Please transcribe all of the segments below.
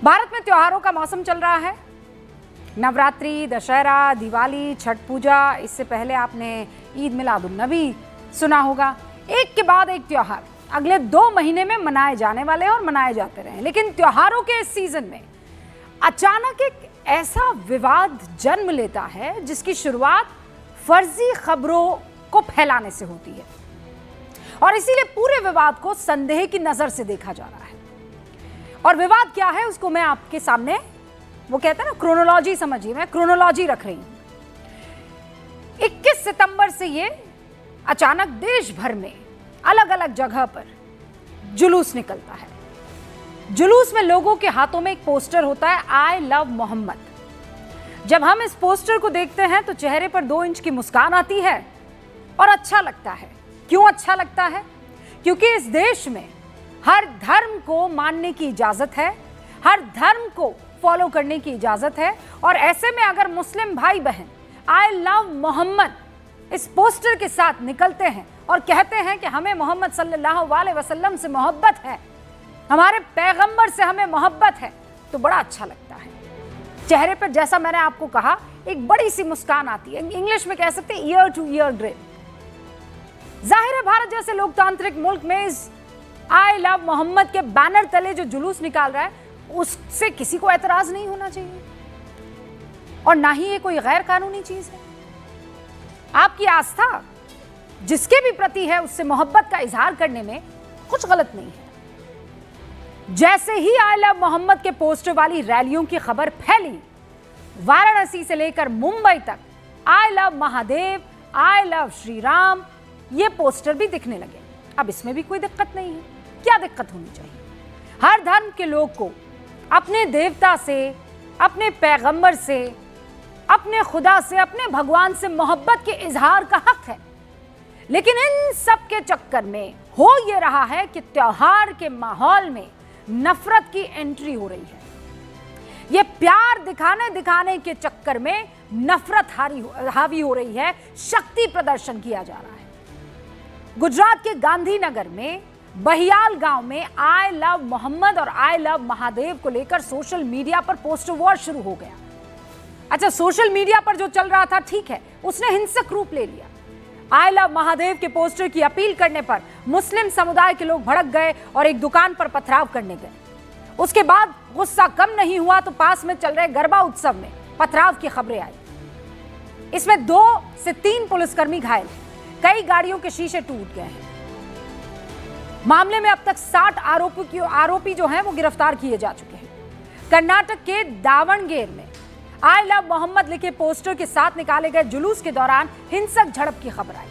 भारत में त्योहारों का मौसम चल रहा है। नवरात्रि, दशहरा, दिवाली, छठ पूजा, इससे पहले आपने ईद मिलादुन नबी सुना होगा। एक के बाद एक त्योहार अगले 2 महीने में मनाए जाने वाले हैं और मनाए जाते रहे। लेकिन त्योहारों के इस सीजन में अचानक एक ऐसा विवाद जन्म लेता है जिसकी शुरुआत फर्जी खबरों को फैलाने से होती है और इसीलिए पूरे विवाद को संदेह की नजर से देखा जा रहा है। और विवाद क्या है उसको मैं आपके सामने, वो कहते हैं ना क्रोनोलॉजी, समझिए, मैं क्रोनोलॉजी रख रही हूं। 21 सितंबर से ये अचानक देश भर में अलग अलग जगह पर जुलूस निकलता है। जुलूस में लोगों के हाथों में एक पोस्टर होता है, आई लव मोहम्मद। जब हम इस पोस्टर को देखते हैं तो चेहरे पर 2 इंच की मुस्कान आती है और अच्छा लगता है। क्यों अच्छा लगता है? क्योंकि इस देश में हर धर्म को मानने की इजाजत है, हर धर्म को फॉलो करने की इजाजत है। और ऐसे में अगर मुस्लिम भाई बहन आई लव मोहम्मद इस पोस्टर के साथ निकलते हैं और कहते हैं कि हमें मोहम्मद सल्लल्लाहु अलैहि वसल्लम से मोहब्बत है, हमारे पैगंबर से हमें मोहब्बत है, तो बड़ा अच्छा लगता है। चेहरे पर, जैसा मैंने आपको कहा, एक बड़ी सी मुस्कान आती है। इंग्लिश में कह सकते हैं ईयर टू ईयर ग्रिन। जाहिर है भारत जैसे लोकतांत्रिक मुल्क में इस आई लव मोहम्मद के बैनर तले जो जुलूस निकाल रहा है उससे किसी को एतराज नहीं होना चाहिए और ना ही ये कोई गैर कानूनी चीज है। आपकी आस्था जिसके भी प्रति है उससे मोहब्बत का इजहार करने में कुछ गलत नहीं है। जैसे ही आई लव मोहम्मद के पोस्टर वाली रैलियों की खबर फैली, वाराणसी से लेकर मुंबई तक I love Mahadev, I love Shri Ram, ये पोस्टर भी दिखने लगे। अब इसमें भी कोई दिक्कत नहीं है। क्या दिक्कत होनी चाहिए? हर धर्म के लोग को अपने देवता से, अपने पैगंबर से, अपने खुदा से, अपने भगवान से मोहब्बत के इजहार का हक है। लेकिन इन सब के चक्कर में हो ये रहा है कि त्योहार के माहौल में नफरत की एंट्री हो रही है। ये प्यार दिखाने के चक्कर में नफरत हावी हो रही है, शक्ति प्रदर्शन किया जा रहा है। गुजरात के गांधीनगर में बहियाल गांव में आई लव मोहम्मद और आई लव महादेव को लेकर सोशल मीडिया पर पोस्टर वॉर शुरू हो गया। अच्छा, सोशल मीडिया पर जो चल रहा था ठीक है, उसने हिंसक रूप ले लिया। आई लव महादेव के पोस्टर की अपील करने पर मुस्लिम समुदाय के लोग भड़क गए और एक दुकान पर पथराव करने गए। उसके बाद गुस्सा कम नहीं हुआ तो पास में चल रहे गरबा उत्सव में पथराव की खबरें आई। इसमें 2 से 3 पुलिसकर्मी घायल, कई गाड़ियों के शीशे टूट गए हैं। मामले में अब तक 60 आरोपी जो हैं वो गिरफ्तार किए जा चुके हैं। कर्नाटक के दावणगेर में आई लव मोहम्मद लिखे पोस्टर के साथ निकाले गए जुलूस के दौरान हिंसक झड़प की खबर आई।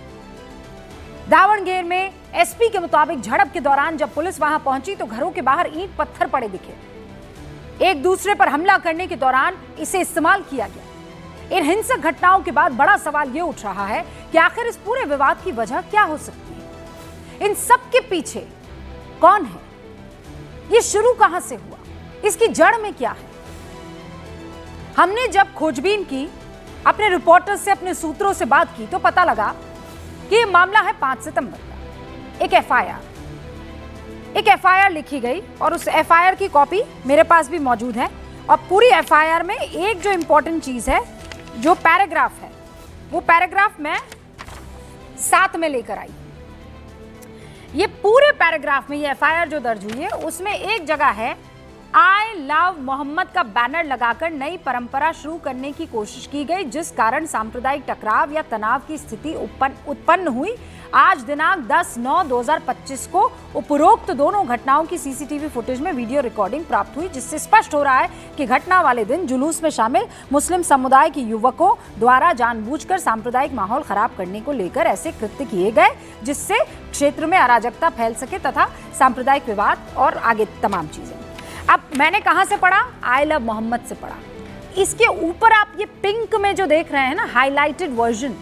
दावणगेर में एसपी के मुताबिक झड़प के दौरान जब पुलिस वहां पहुंची तो घरों के बाहर ईंट पत्थर पड़े दिखे। एक दूसरे पर हमला करने के दौरान इसे इस्तेमाल किया गया। इन हिंसक घटनाओं के बाद बड़ा सवाल यह उठ रहा है कि आखिर इस पूरे विवाद की वजह क्या हो सकती है? इन सब के पीछे कौन है? ये शुरू कहां से हुआ? इसकी जड़ में क्या है? हमने जब खोजबीन की, अपने रिपोर्टर्स से, अपने सूत्रों से बात की तो पता लगा कि ये मामला है 5 सितंबर का। एक एफआईआर लिखी गई और उस एफआईआर की कॉपी मेरे पास भी मौजूद है। और पूरी एफआईआर में एक जो इंपॉर्टेंट चीज है, जो पैराग्राफ है, वो पैराग्राफ मैं साथ में लेकर आई। ये पूरे पैराग्राफ में, ये एफआईआर जो दर्ज हुई है उसमें एक जगह है, आई लव मोहम्मद का बैनर लगाकर नई परंपरा शुरू करने की कोशिश की गई जिस कारण सांप्रदायिक टकराव या तनाव की स्थिति उत्पन्न हुई। आज दिनांक 10/9/2025 को उपरोक्त दोनों घटनाओं की सीसीटीवी फुटेज में वीडियो रिकॉर्डिंग प्राप्त हुई, जिससे स्पष्ट हो रहा है कि घटना वाले दिन जुलूस में शामिल मुस्लिम समुदाय के युवकों द्वारा जानबूझकर सांप्रदायिक माहौल खराब करने को लेकर ऐसे कृत्य किए गए जिससे क्षेत्र में अराजकता फैल सके तथा सांप्रदायिक विवाद और आगे तमाम चीजें। अब मैंने कहां से पढ़ा? आई लव मोहम्मद से पढ़ा। इसके ऊपर आप ये पिंक में जो देख रहे हैं ना, हाईलाइटेड वर्जन,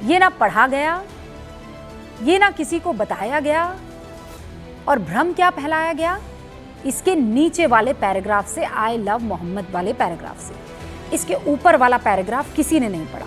ये ना पढ़ा गया, ये ना किसी को बताया गया और भ्रम क्या फैलाया गया इसके नीचे वाले पैराग्राफ से, आई लव मोहम्मद वाले पैराग्राफ से। इसके ऊपर वाला पैराग्राफ किसी ने नहीं पढ़ा।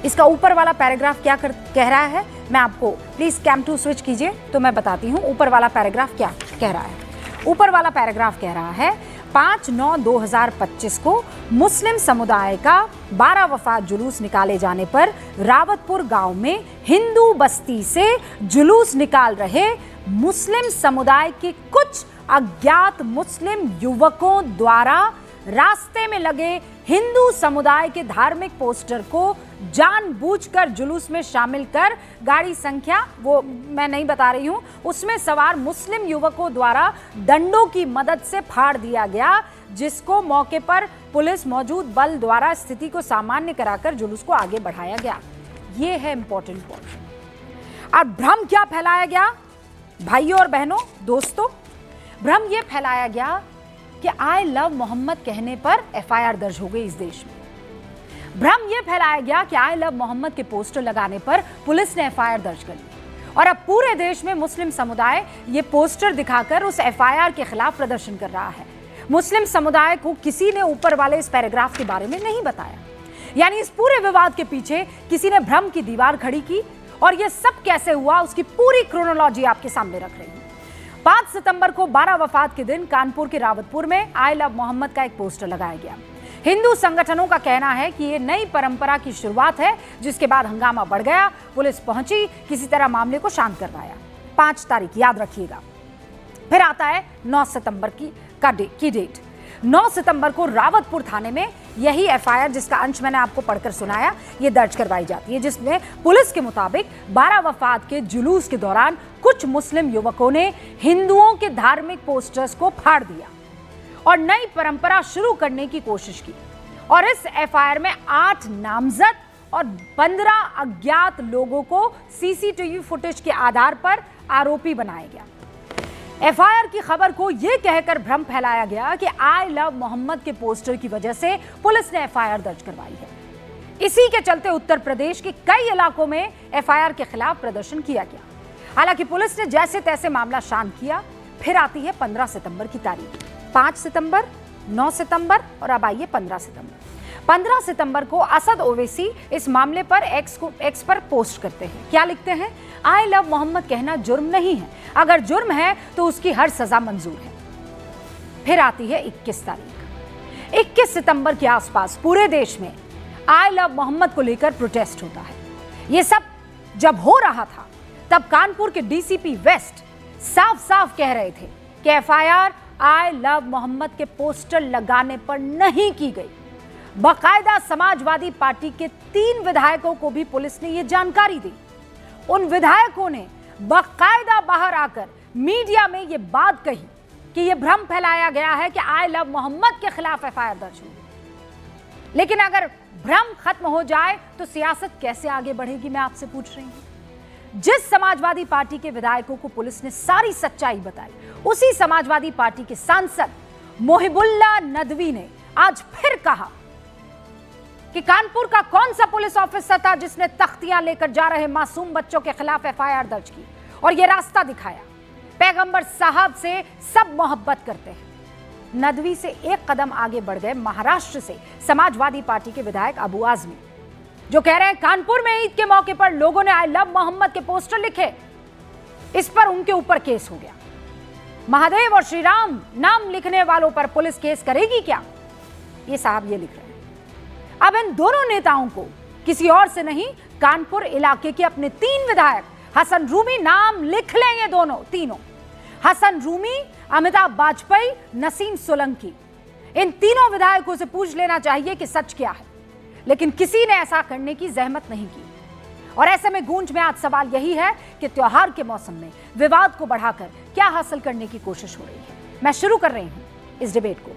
इसका ऊपर वाला पैराग्राफ क्या कह रहा है, मैं आपको, प्लीज कैम टू स्विच कीजिए तो मैं बताती हूं ऊपर वाला पैराग्राफ क्या कह रहा है। ऊपर वाला पैराग्राफ कह रहा है 5/9/2025 को मुस्लिम समुदाय का 12 वफात जुलूस निकाले जाने पर रावतपुर गांव में हिंदू बस्ती से जुलूस निकाल रहे मुस्लिम समुदाय के कुछ अज्ञात मुस्लिम युवकों द्वारा रास्ते में लगे हिंदू समुदाय के धार्मिक पोस्टर को जानबूझकर जुलूस में शामिल कर गाड़ी संख्या वो मैं नहीं बता रही हूं, उसमें सवार मुस्लिम युवकों द्वारा डंडों की मदद से फाड़ दिया गया, जिसको मौके पर पुलिस मौजूद बल द्वारा स्थिति को सामान्य कराकर जुलूस को आगे बढ़ाया गया। ये है इंपॉर्टेंट पॉइंट। और भ्रम क्या फैलाया गया भाइयों और बहनों, दोस्तों? भ्रम यह फैलाया गया कि आई लव मोहम्मद कहने पर एफआईआर दर्ज हो गई इस देश में। भ्रम यह फैलाया गया कि आई लव मोहम्मद के पोस्टर लगाने पर पुलिस ने एफआईआर दर्ज कर ली और अब पूरे देश में मुस्लिम समुदाय ये पोस्टर दिखाकर उस एफआईआर के खिलाफ प्रदर्शन कर रहा है। मुस्लिम समुदाय को किसी ने ऊपर वाले इस पैराग्राफ के बारे में नहीं बताया। यानी इस पूरे विवाद के पीछे किसी ने भ्रम की दीवार खड़ी की और यह सब कैसे हुआ उसकी पूरी क्रोनोलॉजी आपके सामने रख रही हूं। 5 सितंबर को 12 वफात के दिन कानपुर के रावतपुर में आई लव मोहम्मद का एक पोस्टर लगाया गया। हिंदू संगठनों का कहना है कि ये नई परंपरा की शुरुआत है, जिसके बाद हंगामा बढ़ गया। पुलिस पहुंची, किसी तरह मामले को शांत करवाया। 5 तारीख याद रखिएगा। फिर आता है 9 सितंबर की डेट। 9 सितंबर को रावतपुर थाने में यही एफआईआर, जिसका अंश मैंने आपको पढ़कर सुनाया, ये दर्ज करवाई जाती है, जिसमें पुलिस के मुताबिक 12 वफात के जुलूस के दौरान कुछ मुस्लिम युवकों ने हिंदुओं के धार्मिक पोस्टर्स को फाड़ दिया और नई परंपरा शुरू करने की कोशिश की। और इस एफआईआर में 8 नामजद और 15 अज्ञात लोगों को सीसीटीवी फुटेज के आधार पर आरोपी बनाया गया। एफआईआर की खबर को यह कहकर भ्रम फैलाया गया कि आई लव मोहम्मद के पोस्टर की वजह से पुलिस ने एफआईआर दर्ज करवाई है। इसी के चलते उत्तर प्रदेश के कई इलाकों में एफआईआर के खिलाफ प्रदर्शन किया गया। हालांकि पुलिस ने जैसे तैसे मामला शांत किया। फिर आती है 15 सितंबर की तारीख। 5 सितंबर, 9 सितंबर और अब आइए 15 सितंबर। 15 सितंबर को असद ओवैसी इस मामले पर एक्स पर पोस्ट करते हैं। क्या लिखते हैं? आई लव मोहम्मद कहना जुर्म नहीं है, अगर जुर्म है तो उसकी हर सजा मंजूर है। फिर आती है 21 तारीख। 21 सितंबर के आसपास पूरे देश में आई लव मोहम्मद को लेकर प्रोटेस्ट होता है। यह सब जब हो रहा था तब कानपुर के डीसीपी वेस्ट साफ साफ कह रहे थे कि एफआईआर आई लव मोहम्मद के पोस्टर लगाने पर नहीं की गई। बाकायदा समाजवादी पार्टी के 3 विधायकों को भी पुलिस ने यह जानकारी दी। उन विधायकों ने बाकायदा बाहर आकर मीडिया में यह बात कही कि यह भ्रम फैलाया गया है कि आई लव मोहम्मद के खिलाफ एफआईआर दर्ज हुई। लेकिन अगर भ्रम खत्म हो जाए तो सियासत कैसे आगे बढ़ेगी, मैं आपसे पूछ रही हूं। जिस समाजवादी पार्टी के विधायकों को पुलिस ने सारी सच्चाई बताई, उसी समाजवादी पार्टी के सांसद मोहिबुल्लाह नदवी ने आज फिर कहा कि कानपुर का कौन सा पुलिस ऑफिसर था जिसने तख्तियां लेकर जा रहे मासूम बच्चों के खिलाफ एफआईआर दर्ज की और यह रास्ता दिखाया। पैगंबर साहब से सब मोहब्बत करते हैं। नदवी से एक कदम आगे बढ़ गए महाराष्ट्र से समाजवादी पार्टी के विधायक अबू आजमी, जो कह रहे हैं कानपुर में ईद के मौके पर लोगों ने आई लव मोहम्मद के पोस्टर लिखे, इस पर उनके ऊपर केस हो गया। महादेव और श्री राम नाम लिखने वालों पर पुलिस केस करेगी क्या? ये साहब ये लिख रहे हैं। अब इन दोनों नेताओं को किसी और से नहीं, कानपुर इलाके के अपने 3 विधायक हसन रूमी, नाम लिख लें ये तीनों, हसन रूमी, अमिताभ वाजपेयी, नसीम सोलंकी, इन तीनों विधायकों से पूछ लेना चाहिए कि सच क्या है। लेकिन किसी ने ऐसा करने की जहमत नहीं की। और ऐसे में गूंज में आज सवाल यही है कि त्योहार के मौसम में विवाद को बढ़ाकर क्या हासिल करने की कोशिश हो रही है। मैं शुरू कर रही हूं इस डिबेट को।